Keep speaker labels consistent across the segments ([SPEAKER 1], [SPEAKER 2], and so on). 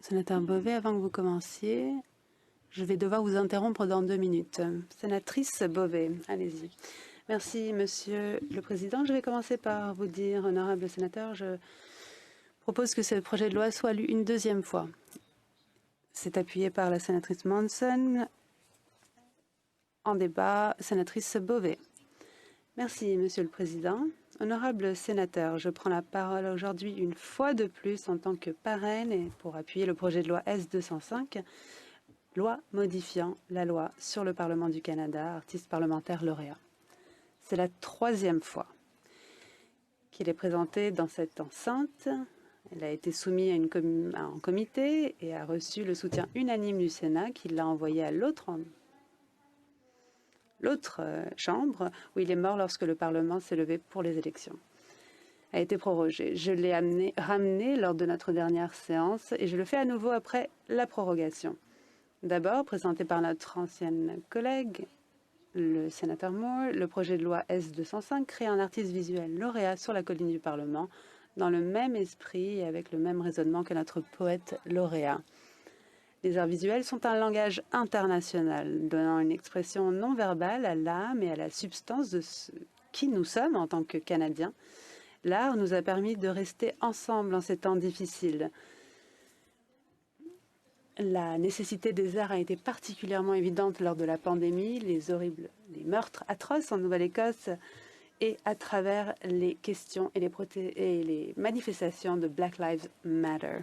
[SPEAKER 1] Sénateur Beauvais, avant que vous commenciez, je vais devoir vous interrompre dans 2 minutes. Sénatrice Beauvais, allez-y. Merci, Monsieur le Président. Je vais commencer par vous dire, honorable sénateur, je propose que ce projet de loi soit lu une 2e fois. C'est appuyé par la sénatrice Monson. En débat, sénatrice Beauvais. Merci, Monsieur le Président. Honorable sénateur, je prends la parole aujourd'hui une fois de plus en tant que parraine et pour appuyer le projet de loi S-205, loi modifiant la loi sur le Parlement du Canada, artiste parlementaire lauréat. C'est la 3e fois qu'il est présenté dans cette enceinte. Elle a été soumise à un comité et a reçu le soutien unanime du Sénat qui l'a envoyé à l'autre chambre où il est mort lorsque le Parlement s'est levé pour les élections. A été prorogé. Je l'ai ramené lors de notre dernière séance et je le fais à nouveau après la prorogation. D'abord, présenté par notre ancienne collègue, le sénateur Moore, le projet de loi S-205 crée un artiste visuel lauréat sur la colline du Parlement dans le même esprit et avec le même raisonnement que notre poète lauréat. Les arts visuels sont un langage international, donnant une expression non verbale à l'âme et à la substance de ce qui nous sommes en tant que Canadiens. L'art nous a permis de rester ensemble en ces temps difficiles. La nécessité des arts a été particulièrement évidente lors de la pandémie, les meurtres atroces en Nouvelle-Écosse et à travers les questions et les manifestations de Black Lives Matter.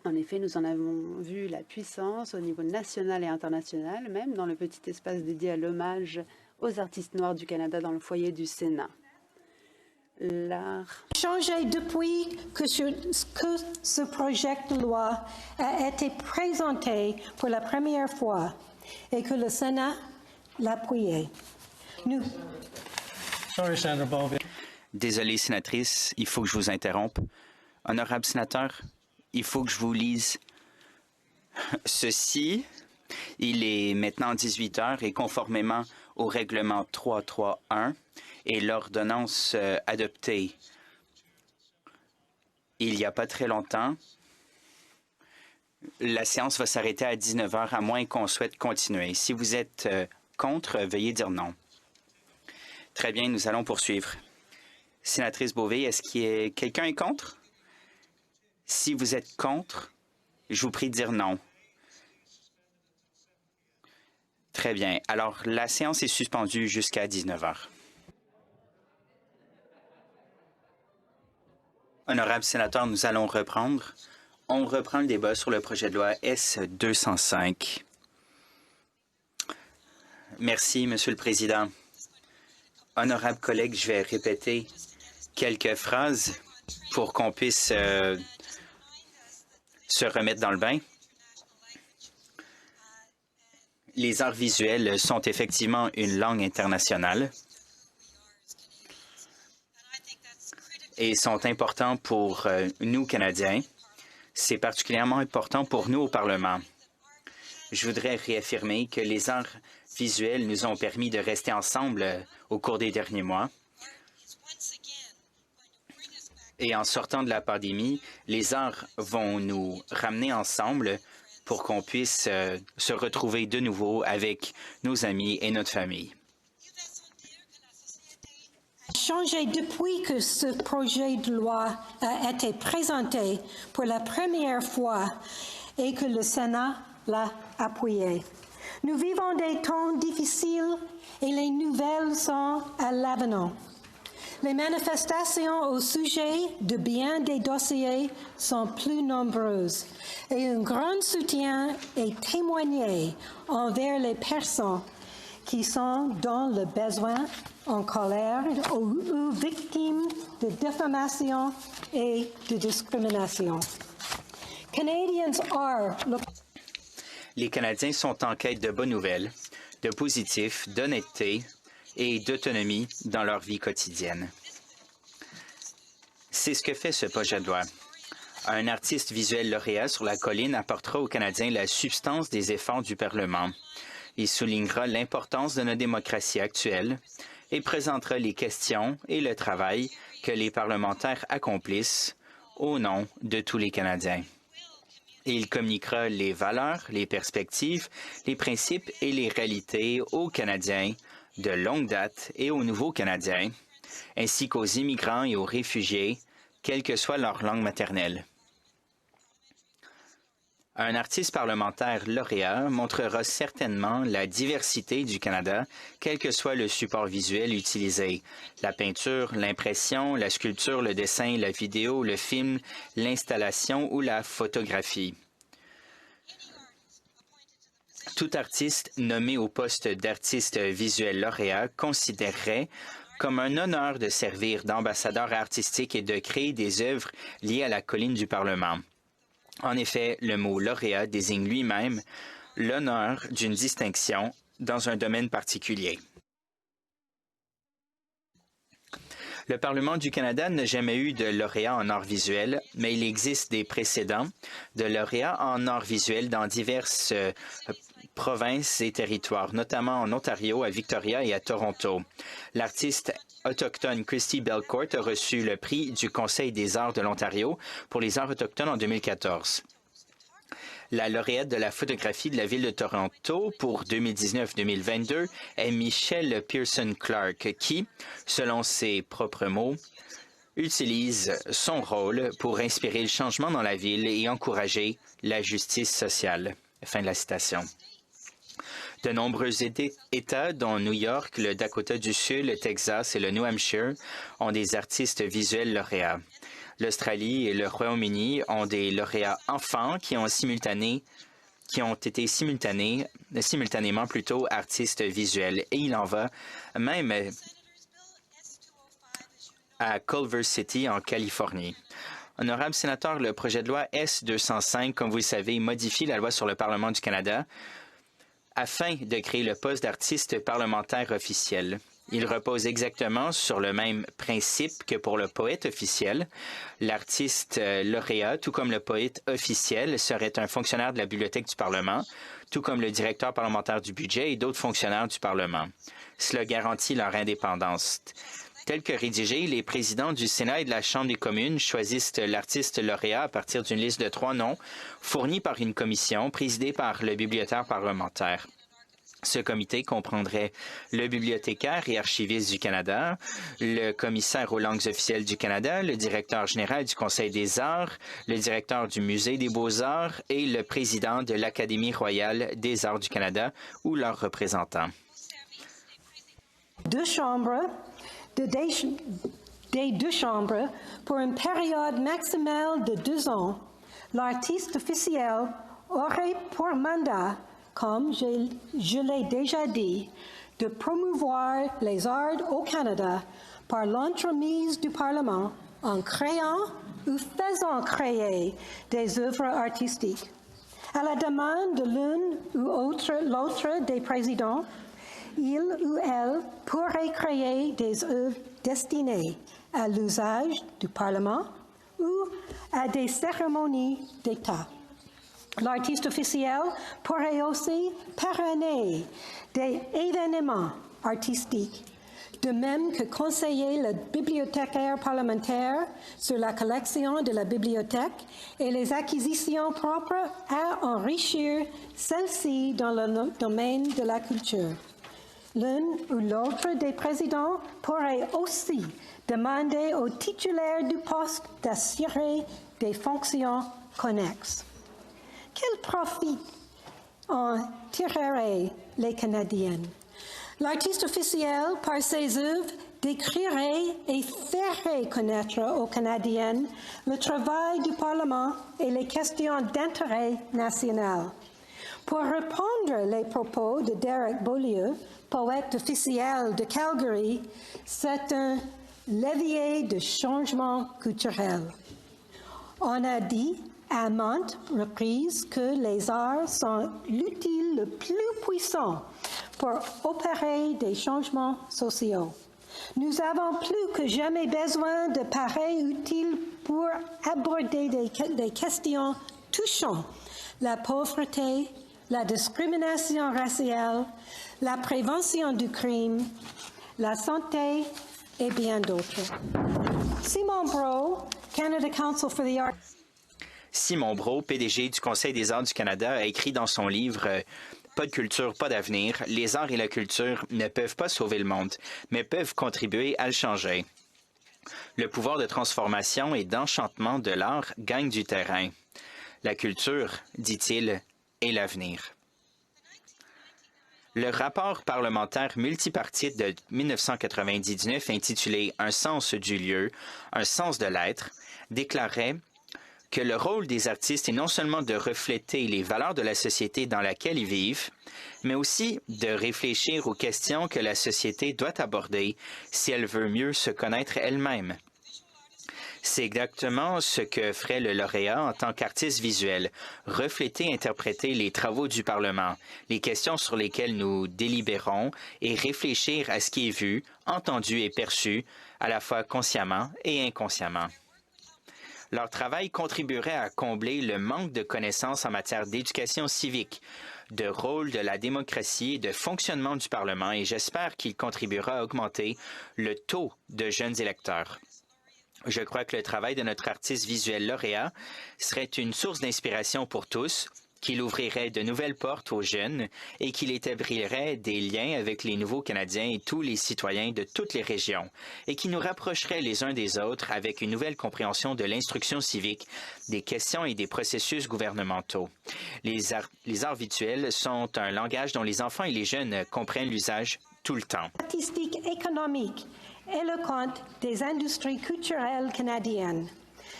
[SPEAKER 1] En effet, nous en avons vu la puissance au niveau national et international, même dans le petit espace dédié à l'hommage aux artistes noirs du Canada dans le foyer du Sénat. L'art
[SPEAKER 2] changé depuis que ce projet de loi a été présenté pour la première fois et que le Sénat l'a appuyé.
[SPEAKER 3] Désolée, sénatrice, il faut que je vous interrompe. Honorable sénateur, il faut que je vous lise ceci. Il est maintenant 18 heures et conformément au règlement 331 et l'ordonnance adoptée il n'y a pas très longtemps, la séance va s'arrêter à 19 heures à moins qu'on souhaite continuer. Si vous êtes contre, veuillez dire non. Très bien, nous allons poursuivre. Sénatrice Beauvais, est-ce que quelqu'un est contre? Si vous êtes contre, je vous prie de dire non. Très bien. Alors, la séance est suspendue jusqu'à 19 heures. Honorable sénateur, nous allons reprendre. On reprend le débat sur le projet de loi S-205. Merci, Monsieur le Président. Honorable collègue, je vais répéter quelques phrases pour qu'on puisse se remettre dans le bain. Les arts visuels sont effectivement une langue internationale et sont importants pour nous, Canadiens. C'est particulièrement important pour nous au Parlement. Je voudrais réaffirmer que les arts visuels nous ont permis de rester ensemble au cours des derniers mois. Et en sortant de la pandémie, les arts vont nous ramener ensemble pour qu'on puisse se retrouver de nouveau avec nos amis et notre famille.
[SPEAKER 2] Changé depuis que ce projet de loi a été présenté pour la première fois et que le Sénat l'a appuyé. Nous vivons des temps difficiles et les nouvelles sont à l'avenant. Les manifestations au sujet de bien des dossiers sont plus nombreuses et un grand soutien est témoigné envers les personnes qui sont dans le besoin, en colère ou victimes de diffamation et de discrimination.
[SPEAKER 3] Les Canadiens sont en quête de bonnes nouvelles, de positif, d'honnêteté et d'autonomie dans leur vie quotidienne. C'est ce que fait ce projet de loi. Un artiste visuel lauréat sur la colline apportera aux Canadiens la substance des efforts du Parlement. Il soulignera l'importance de notre démocratie actuelle et présentera les questions et le travail que les parlementaires accomplissent au nom de tous les Canadiens. et il communiquera les valeurs, les perspectives, les principes et les réalités aux Canadiens de longue date et aux nouveaux Canadiens, ainsi qu'aux immigrants et aux réfugiés, quelle que soit leur langue maternelle. Un artiste parlementaire lauréat montrera certainement la diversité du Canada, quel que soit le support visuel utilisé. La peinture, l'impression, la sculpture, le dessin, la vidéo, le film, l'installation ou la photographie. Tout artiste nommé au poste d'artiste visuel lauréat considérerait comme un honneur de servir d'ambassadeur artistique et de créer des œuvres liées à la colline du Parlement. En effet, le mot lauréat désigne lui-même l'honneur d'une distinction dans un domaine particulier. Le Parlement du Canada n'a jamais eu de lauréat en art visuel, mais il existe des précédents de lauréats en art visuel dans diverses provinces et territoires, notamment en Ontario, à Victoria et à Toronto. L'artiste autochtone Christy Belcourt a reçu le prix du Conseil des arts de l'Ontario pour les arts autochtones en 2014. La lauréate de la photographie de la ville de Toronto pour 2019-2022 est Michelle Pearson Clark qui, selon ses propres mots, utilise son rôle pour inspirer le changement dans la ville et encourager la justice sociale. Fin de la citation. De nombreux États, dont New York, le Dakota du Sud, le Texas et le New Hampshire, ont des artistes visuels lauréats. L'Australie et le Royaume-Uni ont des lauréats enfants qui ont été simultanément plutôt artistes visuels. Et il en va même à Culver City, en Californie. Honorable sénateur, le projet de loi S-205, comme vous le savez, modifie la loi sur le Parlement du Canada afin de créer le poste d'artiste parlementaire officiel. Il repose exactement sur le même principe que pour le poète officiel. L'artiste lauréat, tout comme le poète officiel, serait un fonctionnaire de la Bibliothèque du Parlement, tout comme le directeur parlementaire du budget et d'autres fonctionnaires du Parlement. Cela garantit leur indépendance. Tel que rédigé, les présidents du Sénat et de la Chambre des communes choisissent l'artiste lauréat à partir d'une liste de 3 noms fournis par une commission présidée par le bibliothécaire parlementaire. Ce comité comprendrait le bibliothécaire et archiviste du Canada, le commissaire aux langues officielles du Canada, le directeur général du Conseil des arts, le directeur du Musée des beaux-arts et le président de l'Académie royale des arts du Canada ou leurs représentants.
[SPEAKER 2] Des deux chambres pour une période maximale de 2 ans, l'artiste officiel aurait pour mandat, comme je l'ai déjà dit, de promouvoir les arts au Canada par l'entremise du Parlement en créant ou faisant créer des œuvres artistiques. À la demande de l'une ou l'autre des présidents, il ou elle pourrait créer des œuvres destinées à l'usage du Parlement ou à des cérémonies d'État. L'artiste officiel pourrait aussi parrainer des événements artistiques, de même que conseiller le bibliothécaire parlementaire sur la collection de la bibliothèque et les acquisitions propres à enrichir celle-ci dans le domaine de la culture. L'un ou l'autre des présidents pourrait aussi demander au titulaire du poste d'assurer des fonctions connexes. Quel profit en tireraient les Canadiens? L'artiste officiel, par ses œuvres, décrirait et ferait connaître aux Canadiens le travail du Parlement et les questions d'intérêt national. Pour reprendre les propos de Derek Beaulieu, poète officiel de Calgary, c'est un levier de changement culturel. On a dit à maintes reprises que les arts sont l'outil le plus puissant pour opérer des changements sociaux. Nous avons plus que jamais besoin de pareils outils pour aborder des questions touchant la pauvreté, la discrimination raciale, la prévention du crime, la santé et bien d'autres. Simon Brault, Canada Council for the Arts.
[SPEAKER 3] Simon Brault, PDG du Conseil des arts du Canada, a écrit dans son livre « Pas de culture, pas d'avenir. Les arts et la culture ne peuvent pas sauver le monde, mais peuvent contribuer à le changer. » Le pouvoir de transformation et d'enchantement de l'art gagne du terrain. La culture, dit-il, est l'avenir. Le rapport parlementaire multipartite de 1999 intitulé « Un sens du lieu, un sens de l'être » déclarait que le rôle des artistes est non seulement de refléter les valeurs de la société dans laquelle ils vivent, mais aussi de réfléchir aux questions que la société doit aborder si elle veut mieux se connaître elle-même. C'est exactement ce que ferait le lauréat en tant qu'artiste visuel, refléter et interpréter les travaux du Parlement, les questions sur lesquelles nous délibérons et réfléchir à ce qui est vu, entendu et perçu, à la fois consciemment et inconsciemment. Leur travail contribuerait à combler le manque de connaissances en matière d'éducation civique, de rôle de la démocratie et de fonctionnement du Parlement, et j'espère qu'il contribuera à augmenter le taux de jeunes électeurs. Je crois que le travail de notre artiste visuel lauréat serait une source d'inspiration pour tous, qu'il ouvrirait de nouvelles portes aux jeunes et qu'il établirait des liens avec les nouveaux Canadiens et tous les citoyens de toutes les régions, et qui nous rapprocherait les uns des autres avec une nouvelle compréhension de l'instruction civique, des questions et des processus gouvernementaux. Les arts visuels sont un langage dont les enfants et les jeunes comprennent l'usage tout le temps.
[SPEAKER 2] Statistique économique éloquente des industries culturelles canadiennes.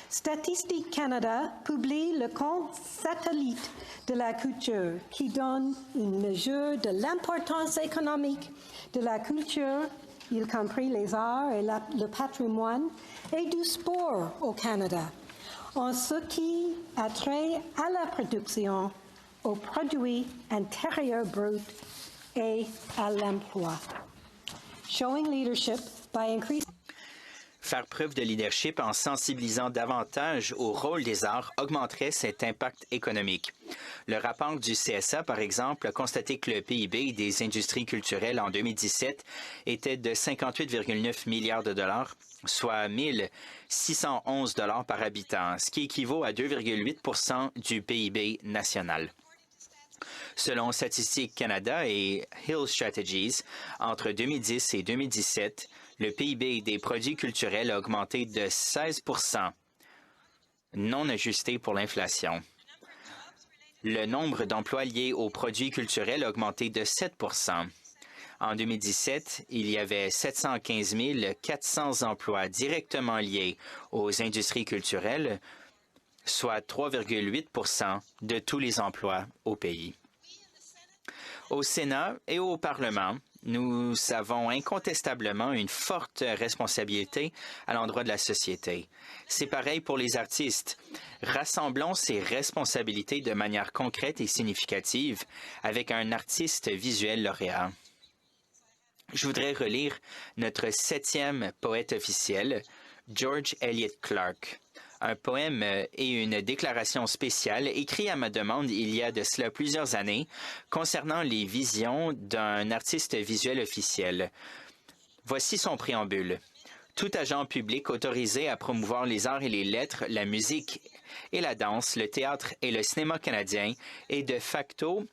[SPEAKER 2] Statistique Canada publie le compte satellite de la culture qui donne une mesure de l'importance économique de la culture, y compris les arts et le patrimoine, et du sport au Canada, en ce qui a trait à la production, aux produits intérieurs bruts et à l'emploi. Showing leadership by increasing
[SPEAKER 3] Faire preuve de leadership en sensibilisant davantage au rôle des arts augmenterait cet impact économique. Le rapport du CSA, par exemple, a constaté que le PIB des industries culturelles en 2017 était de 58,9 milliards de dollars, soit 1 611 dollars par habitant, ce qui équivaut à 2,8 du PIB national. Selon Statistique Canada et Hill Strategies, entre 2010 et 2017, le PIB des produits culturels a augmenté de 16 %, non ajusté pour l'inflation. Le nombre d'emplois liés aux produits culturels a augmenté de 7 %. En 2017, il y avait 715 400 emplois directement liés aux industries culturelles, soit 3,8 % de tous les emplois au pays. Au Sénat et au Parlement, nous avons incontestablement une forte responsabilité à l'endroit de la société. C'est pareil pour les artistes. Rassemblons ces responsabilités de manière concrète et significative avec un artiste visuel lauréat. Je voudrais relire notre 7e poète officiel, George Eliot Clarke. Un poème et une déclaration spéciale écrit à ma demande il y a de cela plusieurs années concernant les visions d'un artiste visuel officiel. Voici son préambule. Tout agent public autorisé à promouvoir les arts et les lettres, la musique et la danse, le théâtre et le cinéma canadien est de facto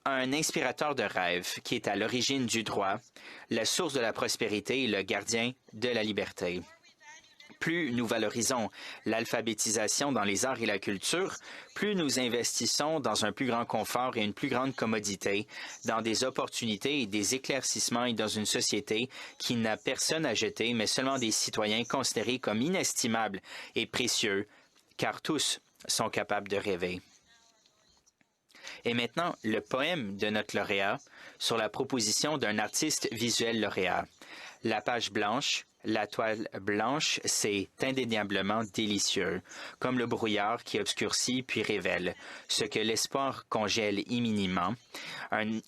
[SPEAKER 3] un inspirateur de rêve qui est à l'origine du droit, la source de la prospérité et le gardien de la liberté. Plus nous valorisons l'alphabétisation dans les arts et la culture, plus nous investissons dans un plus grand confort et une plus grande commodité, dans des opportunités et des éclaircissements et dans une société qui n'a personne à jeter, mais seulement des citoyens considérés comme inestimables et précieux, car tous sont capables de rêver. Et maintenant, le poème de notre lauréat sur la proposition d'un artiste visuel lauréat. La page blanche. La toile blanche, c'est indéniablement délicieux, comme le brouillard qui obscurcit puis révèle, ce que l'espoir congèle imminemment,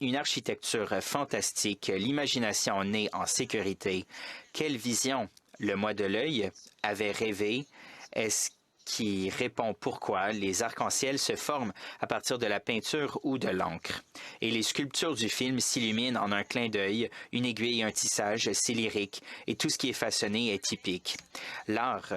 [SPEAKER 3] une architecture fantastique, l'imagination née en sécurité. Quelle vision le moi de l'œil avait rêvé, est-ce qui répond pourquoi les arcs-en-ciel se forment à partir de la peinture ou de l'encre. Et les sculptures du film s'illuminent en un clin d'œil, une aiguille et un tissage, c'est lyrique, et tout ce qui est façonné est typique. L'art,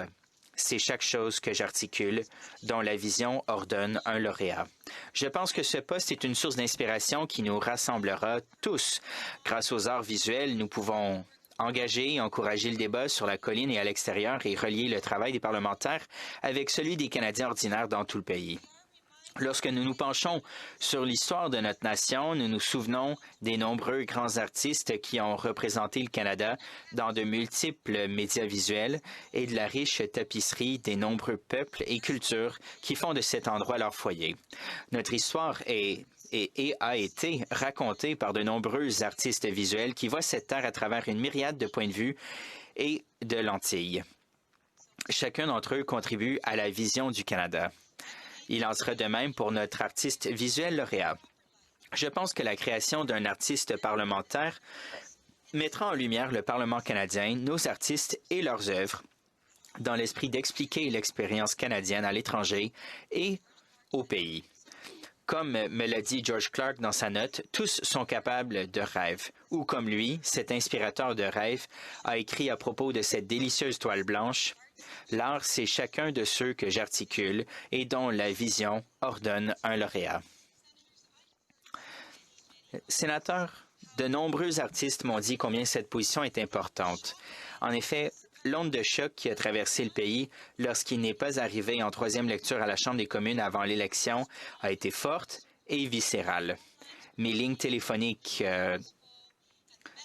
[SPEAKER 3] c'est chaque chose que j'articule, dont la vision ordonne un lauréat. Je pense que ce poste est une source d'inspiration qui nous rassemblera tous. Grâce aux arts visuels, nous pouvons engager et encourager le débat sur la colline et à l'extérieur et relier le travail des parlementaires avec celui des Canadiens ordinaires dans tout le pays. Lorsque nous nous penchons sur l'histoire de notre nation, nous nous souvenons des nombreux grands artistes qui ont représenté le Canada dans de multiples médias visuels et de la riche tapisserie des nombreux peuples et cultures qui font de cet endroit leur foyer. Notre histoire a été racontée par de nombreux artistes visuels qui voient cette terre à travers une myriade de points de vue et de lentilles. Chacun d'entre eux contribue à la vision du Canada. Il en sera de même pour notre artiste visuel lauréat. Je pense que la création d'un artiste parlementaire mettra en lumière le Parlement canadien, nos artistes et leurs œuvres, dans l'esprit d'expliquer l'expérience canadienne à l'étranger et au pays. Comme me l'a dit George Clark dans sa note, tous sont capables de rêve. Ou comme lui, cet inspirateur de rêve, a écrit à propos de cette délicieuse toile blanche, « L'art, c'est chacun de ceux que j'articule et dont la vision ordonne un lauréat. » Sénateur, de nombreux artistes m'ont dit combien cette position est importante. En effet, l'onde de choc qui a traversé le pays lorsqu'il n'est pas arrivé en troisième lecture à la Chambre des communes avant l'élection a été forte et viscérale. Mes lignes téléphoniques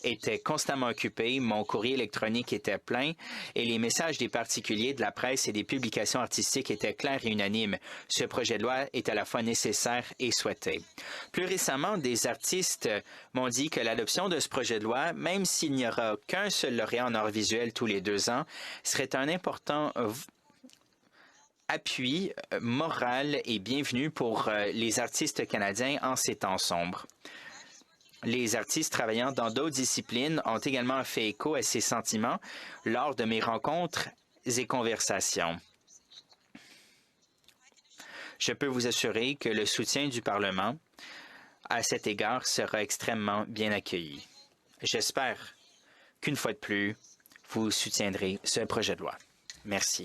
[SPEAKER 3] étaient constamment occupées, mon courrier électronique était plein et les messages des particuliers, de la presse et des publications artistiques étaient clairs et unanimes. Ce projet de loi est à la fois nécessaire et souhaité. Plus récemment, des artistes m'ont dit que l'adoption de ce projet de loi, même s'il n'y aura qu'un seul lauréat en art visuel tous les 2 ans, serait un important appui moral et bienvenu pour les artistes canadiens en ces temps sombres. Les artistes travaillant dans d'autres disciplines ont également fait écho à ces sentiments lors de mes rencontres et conversations. Je peux vous assurer que le soutien du Parlement à cet égard sera extrêmement bien accueilli. J'espère qu'une fois de plus, vous soutiendrez ce projet de loi. Merci.